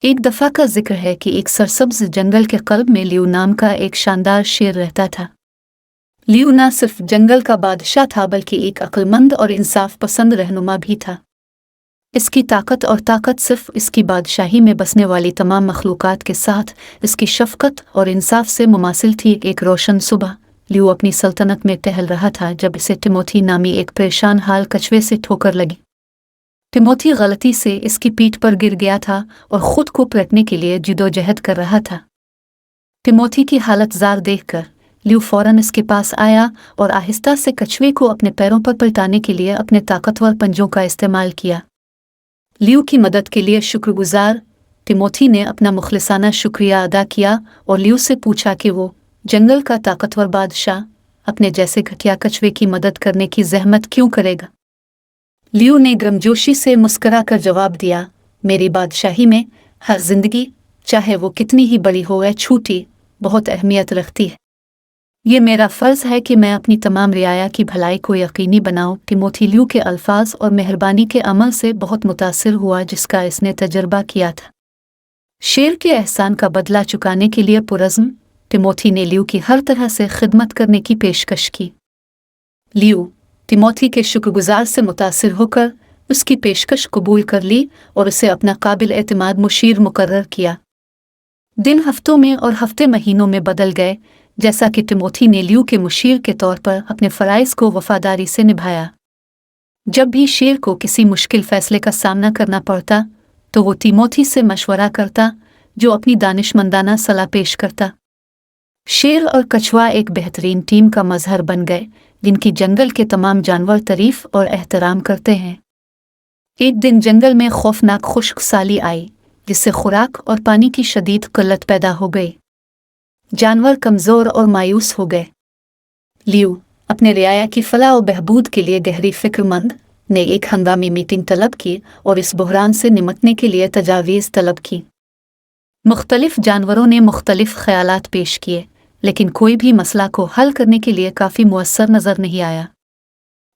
एक दफ़ा का जिक्र है कि एक सरसब्ज जंगल के क़ल्ब में लियू नाम का एक शानदार शेर रहता था। लियू न सिर्फ जंगल का बादशाह था बल्कि एक अक्लमंद और इंसाफ पसंद रहनुमा भी था। इसकी ताकत सिर्फ इसकी बादशाही में बसने वाली तमाम मखलूक़ात के साथ इसकी शफ़क़त और इंसाफ से मुमासिल थी। एक रोशन सुबह लियू अपनी सल्तनत में टहल रहा था जब इसे टिमोथी नामी एक परेशान हाल कछुए से ठोकर लगी। टिमोथी गलती से इसकी पीठ पर गिर गया था और खुद को पलटने के लिए जिदोजहद कर रहा था। टिमोथी की हालत ज़ार देखकर लियू फौरन इसके पास आया और आहिस्ता से कछुए को अपने पैरों पर पलटाने के लिए अपने ताकतवर पंजों का इस्तेमाल किया। लियू की मदद के लिए शुक्रगुजार टिमोथी ने अपना मुखलिसाना शुक्रिया अदा किया और लियू से पूछा कि वो जंगल का ताकतवर बादशाह अपने जैसे घटिया कछुए की मदद करने की जहमत क्यों करेगा। लियू ने गर्मजोशी से मुस्करा कर जवाब दिया, मेरी बादशाही में हर जिंदगी, चाहे वो कितनी ही बड़ी हो या छोटी, बहुत अहमियत रखती है। ये मेरा फ़र्ज़ है कि मैं अपनी तमाम रियाया की भलाई को यकीनी बनाऊं। टिमोथी लियू के अल्फाज और मेहरबानी के अमल से बहुत मुतासिर हुआ जिसका इसने तजर्बा किया था। शेर के एहसान का बदला चुकाने के लिए पुरज़्म टिमोथी ने लियू की हर तरह से खिदमत करने की पेशकश की। लियू टिमोथी के शुक्रगुजार से मुतासिर होकर उसकी पेशकश कबूल कर ली और उसे अपना काबिल एतमाद मुशीर मुकर्रर किया। दिन हफ्तों में और हफ्ते महीनों में बदल गए जैसा कि टिमोथी ने लियू के मुशीर के तौर पर अपने फ़राइज़ को वफ़ादारी से निभाया। जब भी शेर को किसी मुश्किल फ़ैसले का सामना करना पड़ता तो वो टिमोथी से मशवरा करता जो अपनी दानिशमंदाना सलाह पेश करता। शेर और कछुआ एक बेहतरीन टीम का मज़हर बन गए जिनकी जंगल के तमाम जानवर तारीफ़ और एहतराम करते हैं। एक दिन जंगल में खौफनाक खुश्क साली आई जिससे खुराक और पानी की शदीद किल्लत पैदा हो गई। जानवर कमज़ोर और मायूस हो गए। लियू अपने रियाया की फलाह और बहबूद के लिए गहरी फ़िक्रमंद ने एक हंगामी मीटिंग तलब की और इस बहरान से निमटने के लिए तजावीज़ तलब की। मुख्तलिफ जानवरों ने मुख्तलिफ ख़यालात पेश किए लेकिन कोई भी मसला को हल करने के लिए काफ़ी मुअस्सर नज़र नहीं आया।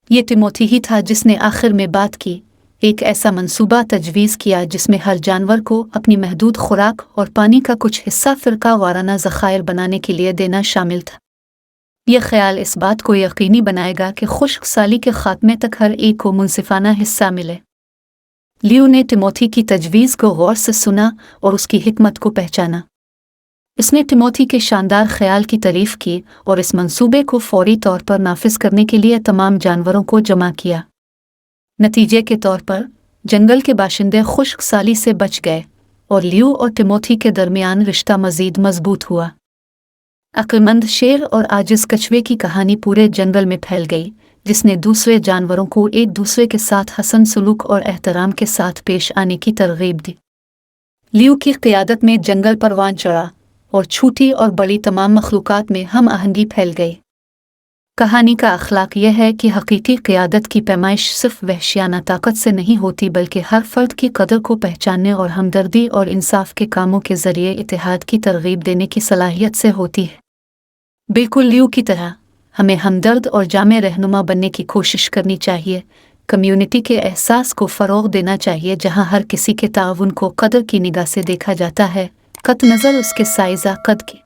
ये टिमोथी ही था जिसने आखिर में बात की, एक ऐसा मंसूबा तजवीज़ किया जिसमें हर जानवर को अपनी महदूद खुराक और पानी का कुछ हिस्सा फ़िरका वाराना ज़खायर बनाने के लिए देना शामिल था। यह ख्याल इस बात को यकीनी बनाएगा कि खुश्क साली के ख़ात्मे तक हर एक को मुनसिफ़ाना हिस्सा मिले। लियू ने टिमोथी की तजवीज़ को गौर से सुना और उसकी हिकमत को पहचाना। इसने टिमोथी के शानदार ख्याल की तारीफ़ की और इस मंसूबे को फौरी तौर पर नाफिज करने के लिए तमाम जानवरों को जमा किया। नतीजे के तौर पर जंगल के बाशिंदे खुश्क साली से बच गए और लियू और टिमोथी के दरमियान रिश्ता मज़ीद मजबूत हुआ। अक्लमंद शेर और आजिज़ कछुए की कहानी पूरे जंगल में फैल गई जिसने दूसरे जानवरों को एक दूसरे के साथ हसन सलूक और एहतराम के साथ पेश आने की तरगीब दी। लियू की क़ियादत में जंगल परवान चढ़ा और छोटी और बड़ी तमाम मखलूक़ात में हम आहंगी फैल गई। कहानी का अखलाक यह है कि हकीकी क़ियादत की पैमाइश सिर्फ वहशियाना ताकत से नहीं होती बल्कि हर फ़र्द की कदर को पहचानने और हमदर्दी और इंसाफ के कामों के ज़रिए इत्तेहाद की तरगीब देने की सलाहियत से होती है। बिल्कुल लियू की तरह हमें हमदर्द और जामे रहनुमा बनने की कोशिश करनी चाहिए। कम्युनिटी के एहसास को फ़रोग़ देना चाहिए जहाँ हर किसी के ताउन को कदर की निगाह से देखा जाता है, कत नज़र उसके साइज़ा कद की।